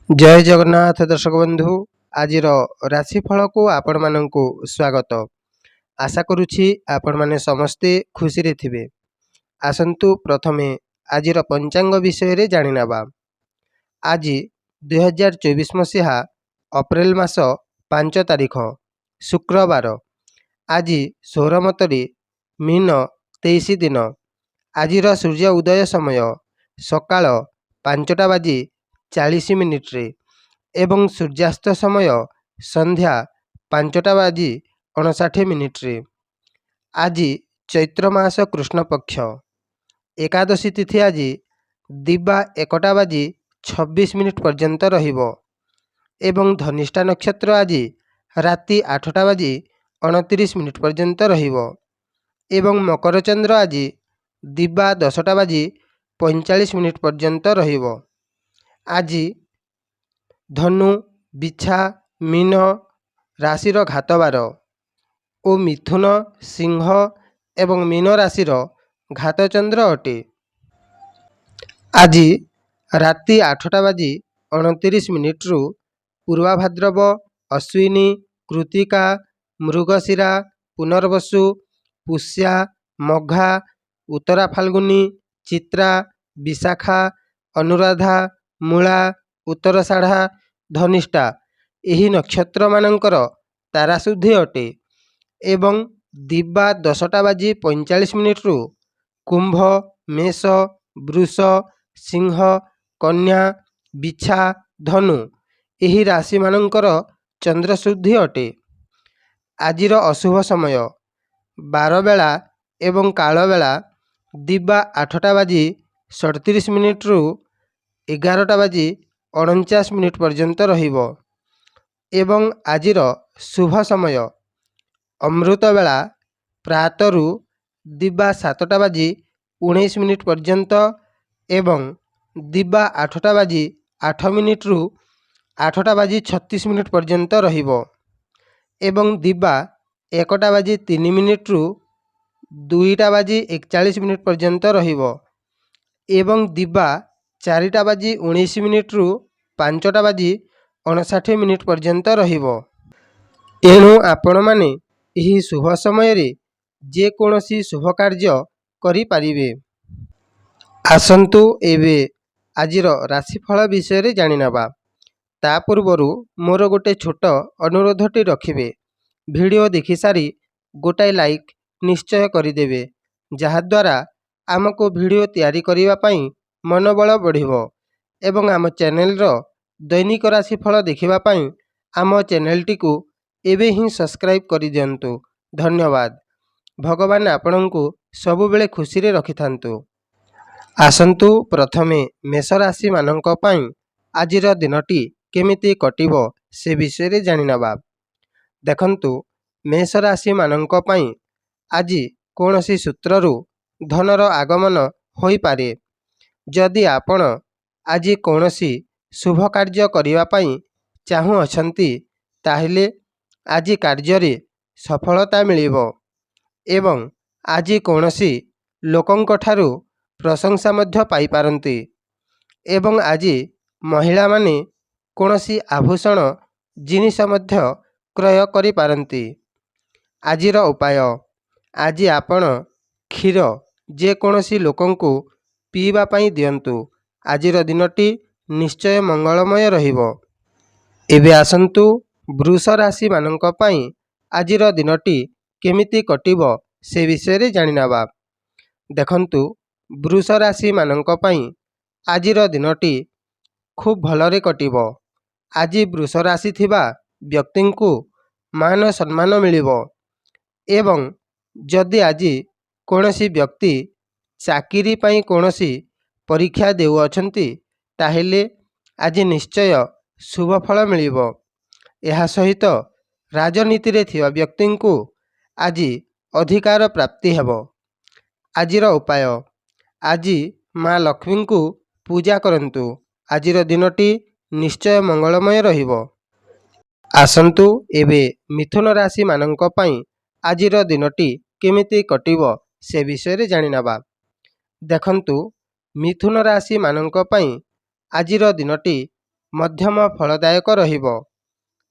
जय जगन्नाथ दर्शक बंधु आज राशिफल को आपण मानक स्वागत। आशा करुछि आपण माने समस्ते खुशी रे थिबे। आसंतु प्रथमे आज पंचांग विषय रे जानि नेबा। आज 2024 मसीहा अप्रैल मास 5 तारिख शुक्रवार। आज सौरमतरी मीन 23 दिन। आज सूर्य उदय समय सकाळ 5:40 रे एवं सूर्यास्त समय संध्या 5:59 रे। आज चैत्र मास कृष्ण पक्ष एकादशी तिथि आज दिबा 1:26 पर्यंत रहिबो एवं धनिष्ठा नक्षत्र आज राति 8:29 पर्यंत रहिबो एवं मकर चंद्र आज दिबा 10:45 पर्यंत रहिबो। आज धनु बिछा मीन राशिर घातबार और मिथुन सिंह एवं मीन राशिर घातचंद्र अटे। आज राति 8:29 रु पूर्वा भाद्रव अश्विनी कृतिका मृगशिरा पुनर्वसु पुष्या मघा उत्तरा फाल्गुनी चित्रा विशाखा अनुराधा मूला उत्तरषाढ़ा धनिष्ठा एही नक्षत्र मानकर ताराशुद्धि अटे एवं दिबा 10:45 रु कुंभ मेष वृष सिंह कन्या बिछा धनु एही राशि मानकर चंद्रशुद्धि अटे। आजिर अशुभ समय 12 बेला एवं काल बेला दिबा 8:37 रु 11:49 पर्यंत रहिबो एवं आजिर शुभ समय अमृत बेला प्रातरु दिबा 7:19 पर्यंत एवं दिबा 8:08 रु 8:36 पर्यंत रहिबो एवं दिबा 1:03 रु 2:41 पर्यंत रहिबो एवं दिबा 4:19 रु 5:59 पर्यंत रहिबो। एणु आपण माने एही शुभ समय रे जे कोनोसी शुभ कार्य करि पारिबे। आसंतु एबे आजिर राशिफल विषय रे जानि नेबा। ता पूर्वरु मोर गोटे छोट अनुरोधटी रखिबे। वीडियो देखि सारी गोटाए लाइक निश्चय करिदेबे जहा द्वारा आमको वीडियो तैयारी करिवा पई मनोबल बढ़िबो एवं आम चैनल रो दैनिक राशिफल देखिबा पई आम चैनल टी को एबे ही सब्सक्राइब करि दियंतु। धन्यवाद। भगवान आपनंकु सबु बेले खुशी रे रखिथांतु। आसंतु प्रथमे मेष राशि मानक पई आजिर दिनटी केमिति कटिबो से विषय रे जानि नेबा। देखंतु मेष राशि मानक पई आजि कोनोसी सूत्ररु धनर आगमन होई पारे। जदि आपण आजि कोनोसी शुभ कार्य करिवा पई चाहू अछंती ताहिले आजि कार्य रे सफलता मिलिबो एवं आजि कोनोसी लोकंक ठारू प्रशंसा मध्य पाई पारंती एवं आजि महिला माने कोनोसी आभूषण जिनिस मध्य क्रय करि पारंती। आजिर उपाय आजि आपण क्षीर जे कोनोसी लोकंकु पीवा पई दियंतु। आजिर दिनटी निश्चय मंगलमय रहिबो। एबे आसंतु वृष राशि मानक पई आजिर दिनटी केमिति कटिबो से विषय रे जानि नेबा। देखंतु वृष राशि मानक पई आजिर दिनटी खूब भलरे कटिबो। आजि वृष राशि थिबा व्यक्तिंकु मान सम्मान मिलिबो एवं जदि आजि कोनोसी व्यक्ति चाकिरी पई कोनोसी परीक्षा देउ अछंती ताहेले आजि निश्चय शुभ फल मिलिबो। एहा सहित राजनीति रे थिबा व्यक्तिंकु आजि अधिकार प्राप्ति हेबो। आजिर उपाय आजि माँ लक्ष्मी को पूजा करंतु। आजिर दिनटी निश्चय मंगलमय रहिबो। आसंतु एबे मिथुन राशि मानक पई आजिर दिनटी केमिति कटिबो से विषय रे जानि नेबा। देखंतु मिथुन राशि मानक पई आजिर दिनटी ମଧ୍ୟମ ଫଳଦାୟକ ରହିବ।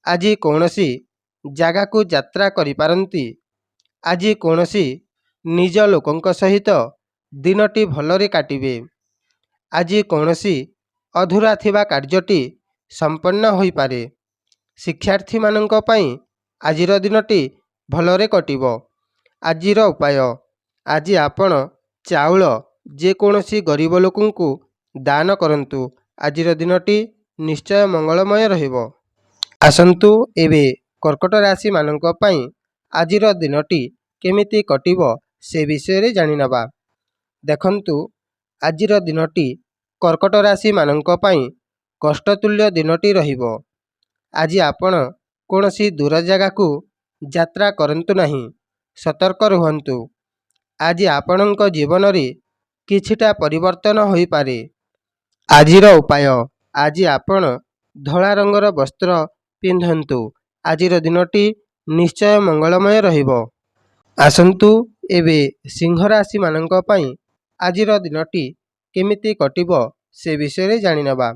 ଆଜି କୌଣସି ଜାଗାକୁ ଯାତ୍ରା କରିପାରନ୍ତି। ଆଜି କୌଣସି ନିଜ ଲୋକଙ୍କ ସହିତ ଦିନଟି ଭଲରେ କାଟିବେ। ଆଜି କୌଣସି ଅଧୁରା ଥିବା କାର୍ଯ୍ୟଟି ସମ୍ପନ୍ନ ହୋଇପାରେ। ଶିକ୍ଷାର୍ଥୀମାନଙ୍କ ପାଇଁ ଆଜିର ଦିନଟି ଭଲରେ କଟିବ। ଆଜିର ଉପାୟ, ଆଜି ଆପଣ ଚାଉଳ ଯେକୌଣସି ଗରିବ ଲୋକଙ୍କୁ ଦାନ କରନ୍ତୁ। ଆଜିର ଦିନଟି ନିଶ୍ଚୟ ମଙ୍ଗଳମୟ ରହିବ। ଆସନ୍ତୁ ଏବେ କର୍କଟ ରାଶିମାନଙ୍କ ପାଇଁ ଆଜିର ଦିନଟି କେମିତି କଟିବ ସେ ବିଷୟରେ ଜାଣିନେବା। ଦେଖନ୍ତୁ, ଆଜିର ଦିନଟି କର୍କଟ ରାଶିମାନଙ୍କ ପାଇଁ କଷ୍ଟତୁଲ୍ୟ ଦିନଟି ରହିବ। ଆଜି ଆପଣ କୌଣସି ଦୂର ଜାଗାକୁ ଯାତ୍ରା କରନ୍ତୁ ନାହିଁ। ସତର୍କ ରୁହନ୍ତୁ। ଆଜି ଆପଣଙ୍କ ଜୀବନରେ କିଛିଟା ପରିବର୍ତ୍ତନ ହୋଇପାରେ। ଆଜିର ଉପାୟ, ଆଜି ଆପଣ ଧଳା ରଙ୍ଗର ବସ୍ତ୍ର ପିନ୍ଧନ୍ତୁ। ଆଜିର ଦିନଟି ନିଶ୍ଚୟ ମଙ୍ଗଳମୟ ରହିବ। ଆସନ୍ତୁ ଏବେ ସିଂହ ରାଶିମାନଙ୍କ ପାଇଁ ଆଜିର ଦିନଟି କେମିତି କଟିବ ସେ ବିଷୟରେ ଜାଣିନେବା।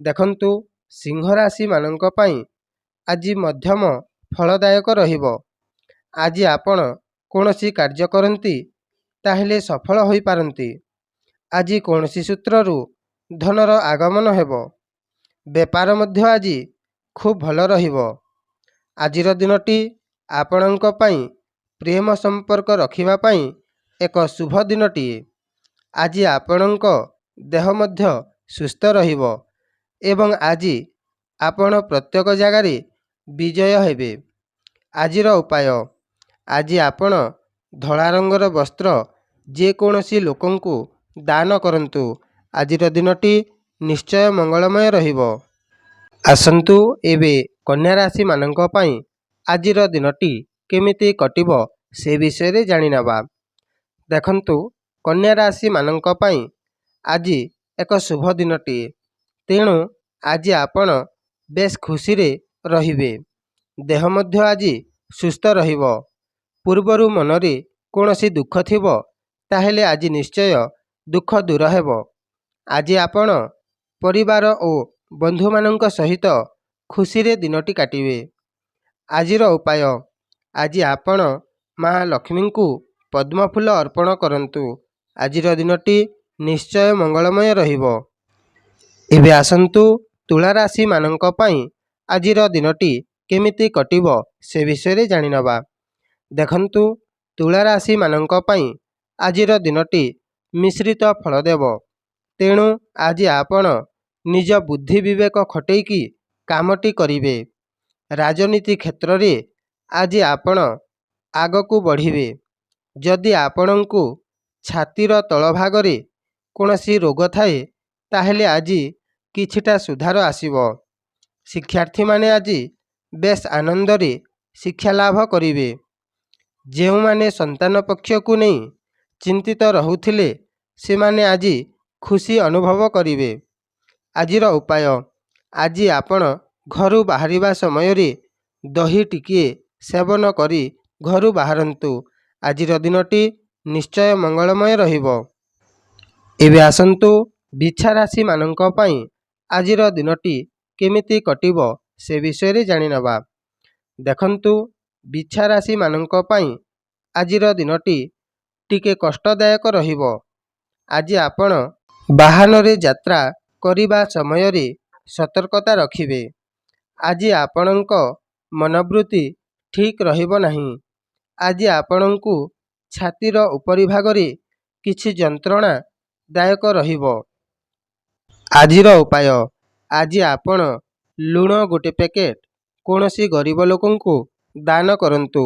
ଦେଖନ୍ତୁ, ସିଂହ ରାଶିମାନଙ୍କ ପାଇଁ ଆଜି ମଧ୍ୟମ ଫଳଦାୟକ ରହିବ। ଆଜି ଆପଣ କୌଣସି କାର୍ଯ୍ୟ କରନ୍ତି ତାହେଲେ ସଫଳ ହୋଇପାରନ୍ତି। ଆଜି କୌଣସି ସୂତ୍ରରୁ ଧନର ଆଗମନ ହେବ। ବେପାର ମଧ୍ୟ ଆଜି ଖୁବ୍ ଭଲ ରହିବ। ଆଜିର ଦିନଟି ଆପଣଙ୍କ ପାଇଁ ପ୍ରେମ ସମ୍ପର୍କ ରଖିବା ପାଇଁ ଏକ ଶୁଭ ଦିନଟିଏ। ଆଜି ଆପଣଙ୍କ ଦେହ ମଧ୍ୟ ସୁସ୍ଥ ରହିବ ଏବଂ ଆଜି ଆପଣ ପ୍ରତ୍ୟେକ ଜାଗାରେ ବିଜୟ ହେବେ। ଆଜିର ଉପାୟ, ଆଜି ଆପଣ ଧଳା ରଙ୍ଗର ବସ୍ତ୍ର ଯେକୌଣସି ଲୋକଙ୍କୁ ଦାନ କରନ୍ତୁ। ଆଜିର ଦିନଟି ନିଶ୍ଚୟ ମଙ୍ଗଳମୟ ରହିବ। ଆସନ୍ତୁ ଏବେ କନ୍ୟା ରାଶିମାନଙ୍କ ପାଇଁ ଆଜିର ଦିନଟି କେମିତି କଟିବ ସେ ବିଷୟରେ ଜାଣିନେବା। ଦେଖନ୍ତୁ, କନ୍ୟା ରାଶିମାନଙ୍କ ପାଇଁ ଆଜି ଏକ ଶୁଭ ଦିନଟିଏ। ତେଣୁ ଆଜି ଆପଣ ବେଶ୍ ଖୁସିରେ ରହିବେ। ଦେହ ମଧ୍ୟ ଆଜି ସୁସ୍ଥ ରହିବ। ପୂର୍ବରୁ ମନରେ କୌଣସି ଦୁଃଖ ଥିବ ତାହେଲେ ଆଜି ନିଶ୍ଚୟ ଦୁଃଖ ଦୂର ହେବ। ଆଜି ଆପଣ ପରିବାର ଓ ବନ୍ଧୁମାନଙ୍କ ସହିତ ଖୁସିରେ ଦିନଟି କାଟିବେ। ଆଜିର ଉପାୟ, ଆଜି ଆପଣ ମା ଲକ୍ଷ୍ମୀଙ୍କୁ ପଦ୍ମଫୁଲ ଅର୍ପଣ କରନ୍ତୁ। ଆଜିର ଦିନଟି ନିଶ୍ଚୟ ମଙ୍ଗଳମୟ ରହିବ। ଏବେ ଆସନ୍ତୁ ତୁଳା ରାଶିମାନଙ୍କ ପାଇଁ ଆଜିର ଦିନଟି କେମିତି କଟିବ ସେ ବିଷୟରେ ଜାଣିନେବା। ଦେଖନ୍ତୁ, ତୁଳା ରାଶିମାନଙ୍କ ପାଇଁ ଆଜିର ଦିନଟି ମିଶ୍ରିତ ଫଳ ଦେବ। ତେଣୁ ଆଜି ଆପଣ ନିଜ ବୁଦ୍ଧି ବିବେକ ଖଟେଇକି କାମଟି କରିବେ। ରାଜନୀତି କ୍ଷେତ୍ରରେ ଆଜି ଆପଣ ଆଗକୁ ବଢ଼ିବେ। ଯଦି ଆପଣଙ୍କୁ ଛାତିର ତଳଭାଗରେ କୌଣସି ରୋଗ ଥାଏ ତାହେଲେ ଆଜି କିଛିଟା ସୁଧାର ଆସିବ। ଶିକ୍ଷାର୍ଥୀମାନେ ଆଜି ବେଶ୍ ଆନନ୍ଦରେ ଶିକ୍ଷା ଲାଭ କରିବେ। ଯେଉଁମାନେ ସନ୍ତାନ ପକ୍ଷକୁ ନେଇ ଚିନ୍ତିତ ରହୁଥିଲେ ସେମାନେ ଆଜି ଖୁସି ଅନୁଭବ କରିବେ। ଆଜିର ଉପାୟ, ଆଜି ଆପଣ ଘରୁ ବାହାରିବା ସମୟରେ ଦହି ଟିକିଏ ସେବନ କରି ଘରୁ ବାହାରନ୍ତୁ। ଆଜିର ଦିନଟି ନିଶ୍ଚୟ ମଙ୍ଗଳମୟ ରହିବ। ଏବେ ଆସନ୍ତୁ ବିଛା ରାଶିମାନଙ୍କ ପାଇଁ ଆଜିର ଦିନଟି କେମିତି କଟିବ ସେ ବିଷୟରେ ଜାଣିନେବା। ଦେଖନ୍ତୁ, ବିଛା ରାଶିମାନଙ୍କ ପାଇଁ ଆଜିର ଦିନଟି ଟିକେ କଷ୍ଟଦାୟକ ରହିବ। ଆଜି ଆପଣ ବାହନରେ ଯାତ୍ରା କରିବା ସମୟରେ ସତର୍କତା ରଖିବେ। ଆଜି ଆପଣଙ୍କ ମନୋବୃତ୍ତି ଠିକ୍ ରହିବ ନାହିଁ। ଆଜି ଆପଣଙ୍କୁ ଛାତିର ଉପରି ଭାଗରେ କିଛି ଯନ୍ତ୍ରଣା ଦାୟକ ରହିବ। ଆଜିର ଉପାୟ, ଆଜି ଆପଣ ଲୁଣ ଗୋଟେ ପ୍ୟାକେଟ୍ କୌଣସି ଗରିବ ଲୋକଙ୍କୁ ଦାନ କରନ୍ତୁ।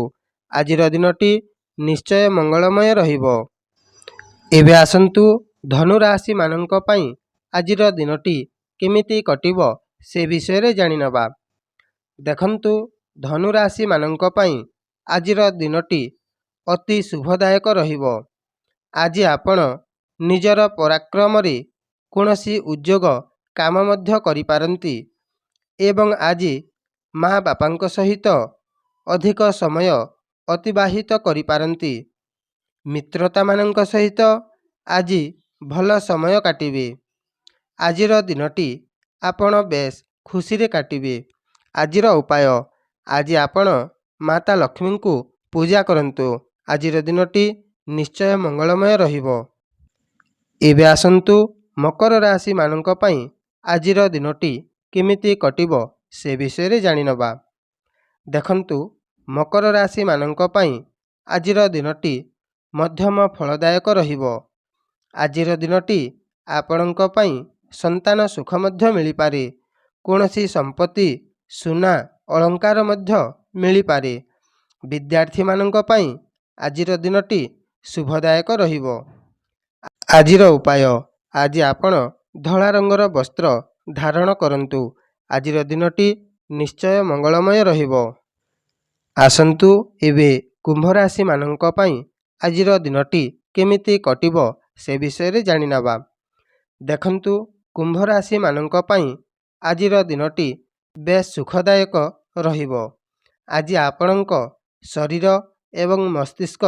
ଆଜିର ଦିନଟି ନିଶ୍ଚୟ ମଙ୍ଗଳମୟ ରହିବ। ଏବେ ଆସନ୍ତୁ ଧନୁ ରାଶିମାନଙ୍କ ପାଇଁ ଆଜିର ଦିନଟି କେମିତି କଟିବ ସେ ବିଷୟରେ ଜାଣିନେବା। ଦେଖନ୍ତୁ, ଧନୁ ରାଶିମାନଙ୍କ ପାଇଁ ଆଜିର ଦିନଟି ଅତି ଶୁଭଦାୟକ ରହିବ। ଆଜି ଆପଣ ନିଜର ପରାକ୍ରମରେ କୌଣସି ଉଦ୍ୟୋଗ କାମ ମଧ୍ୟ କରିପାରନ୍ତି ଏବଂ ଆଜି ମା ବାପାଙ୍କ ସହିତ ଅଧିକ ସମୟ ଅତିବାହିତ କରିପାରନ୍ତି। ମିତ୍ରତାମାନଙ୍କ ସହିତ ଆଜି ଭଲ ସମୟ କାଟିବେ। ଆଜିର ଦିନଟି ଆପଣ ବେଶ୍ ଖୁସିରେ କାଟିବେ। ଆଜିର ଉପାୟ, ଆଜି ଆପଣ ମାତା ଲକ୍ଷ୍ମୀଙ୍କୁ ପୂଜା କରନ୍ତୁ। ଆଜିର ଦିନଟି ନିଶ୍ଚୟ ମଙ୍ଗଳମୟ ରହିବ। ଏବେ ଆସନ୍ତୁ ମକର ରାଶିମାନଙ୍କ ପାଇଁ ଆଜିର ଦିନଟି କେମିତି କଟିବ ସେ ବିଷୟରେ ଜାଣିନେବା। ଦେଖନ୍ତୁ, ମକର ରାଶିମାନଙ୍କ ପାଇଁ ଆଜିର ଦିନଟି ମଧ୍ୟମ ଫଳଦାୟକ ରହିବ। ଆଜିର ଦିନଟି ଆପଣଙ୍କ ପାଇଁ ସନ୍ତାନ ସୁଖ ମଧ୍ୟ ମିଳିପାରେ। କୌଣସି ସମ୍ପତ୍ତି, ସୁନା, ଅଳଙ୍କାର ମଧ୍ୟ ମିଳିପାରେ। ବିଦ୍ୟାର୍ଥୀମାନଙ୍କ ପାଇଁ ଆଜିର ଦିନଟି ଶୁଭଦାୟକ ରହିବ। ଆଜିର ଉପାୟ, ଆଜି ଆପଣ ଧଳା ରଙ୍ଗର ବସ୍ତ୍ର ଧାରଣ କରନ୍ତୁ। ଆଜିର ଦିନଟି ନିଶ୍ଚୟ ମଙ୍ଗଳମୟ ରହିବ। ଆସନ୍ତୁ ଏବେ କୁମ୍ଭ ରାଶିମାନଙ୍କ ପାଇଁ ଆଜିର ଦିନଟି କେମିତି କଟିବ ସେ ବିଷୟରେ ଜାଣିନେବା। ଦେଖନ୍ତୁ, କୁମ୍ଭ ରାଶିମାନଙ୍କ ପାଇଁ ଆଜିର ଦିନଟି ବେଶ୍ ସୁଖଦାୟକ ରହିବ। ଆଜି ଆପଣଙ୍କ ଶରୀର ଏବଂ ମସ୍ତିଷ୍କ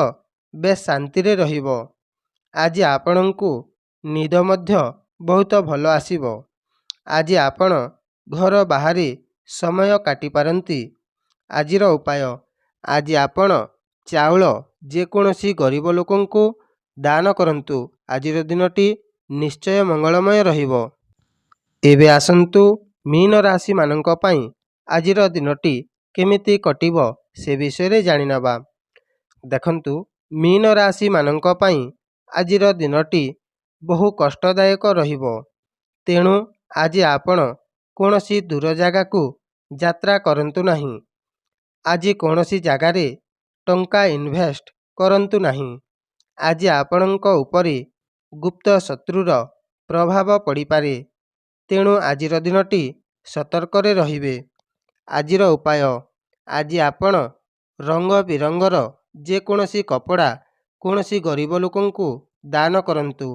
ବେଶ୍ ଶାନ୍ତିରେ ରହିବ। ଆଜି ଆପଣଙ୍କୁ ନିଦ ମଧ୍ୟ ବହୁତ ଭଲ ଆସିବ। ଆଜି ଆପଣ ଘର ବାହାରେ ସମୟ କାଟିପାରନ୍ତି। ଆଜିର ଉପାୟ, ଆଜି ଆପଣ ଚାଉଳ ଯେକୌଣସି ଗରିବ ଲୋକଙ୍କୁ ଦାନ କରନ୍ତୁ। ଆଜିର ଦିନଟି ନିଶ୍ଚୟ ମଙ୍ଗଳମୟ ରହିବ। ଏବେ ଆସନ୍ତୁ ମୀନ ରାଶିମାନଙ୍କ ପାଇଁ ଆଜିର ଦିନଟି କେମିତି କଟିବ ସେ ବିଷୟରେ ଜାଣିନେବା। ଦେଖନ୍ତୁ, ମୀନ ରାଶିମାନଙ୍କ ପାଇଁ ଆଜିର ଦିନଟି ବହୁ କଷ୍ଟଦାୟକ ରହିବ। ତେଣୁ ଆଜି ଆପଣ କୌଣସି ଦୂର ଜାଗାକୁ ଯାତ୍ରା କରନ୍ତୁ ନାହିଁ। ଆଜି କୌଣସି ଜାଗାରେ ଟଙ୍କା ଇନଭେଷ୍ଟ କରନ୍ତୁ ନାହିଁ। ଆଜି ଆପଣଙ୍କ ଉପରେ ଗୁପ୍ତ ଶତ୍ରୁର ପ୍ରଭାବ ପଡ଼ିପାରେ। ତେଣୁ ଆଜିର ଦିନଟି ସତର୍କରେ ରହିବେ। ଆଜିର ଉପାୟ, ଆଜି ଆପଣ ରଙ୍ଗ ବିରଙ୍ଗର ଯେକୌଣସି କପଡ଼ା କୌଣସି ଗରିବ ଲୋକଙ୍କୁ ଦାନ କରନ୍ତୁ।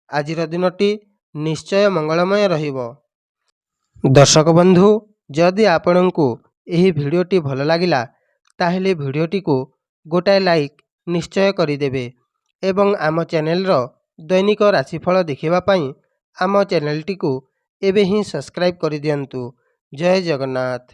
ଆଜିର ଦିନଟି ନିଶ୍ଚୟ ମଙ୍ଗଳମୟ ରହିବ। ଦର୍ଶକ ବନ୍ଧୁ, ଯଦି ଆପଣଙ୍କୁ ଏହି ଭିଡ଼ିଓଟି ଭଲ ଲାଗିଲା ତାହେଲେ ଭିଡ଼ିଓଟିକୁ ଗୋଟାଏ ଲାଇକ୍ ନିଶ୍ଚୟ କରିଦେବେ ଏବଂ ଆମ ଚ୍ୟାନେଲର ଦୈନିକ ରାଶିଫଳ ଦେଖିବା ପାଇଁ ଆମ ଚ୍ୟାନେଲଟିକୁ ଏବେ ହିଁ ସବସ୍କ୍ରାଇବ୍ କରିଦିଅନ୍ତୁ। ଜୟ ଜଗନ୍ନାଥ।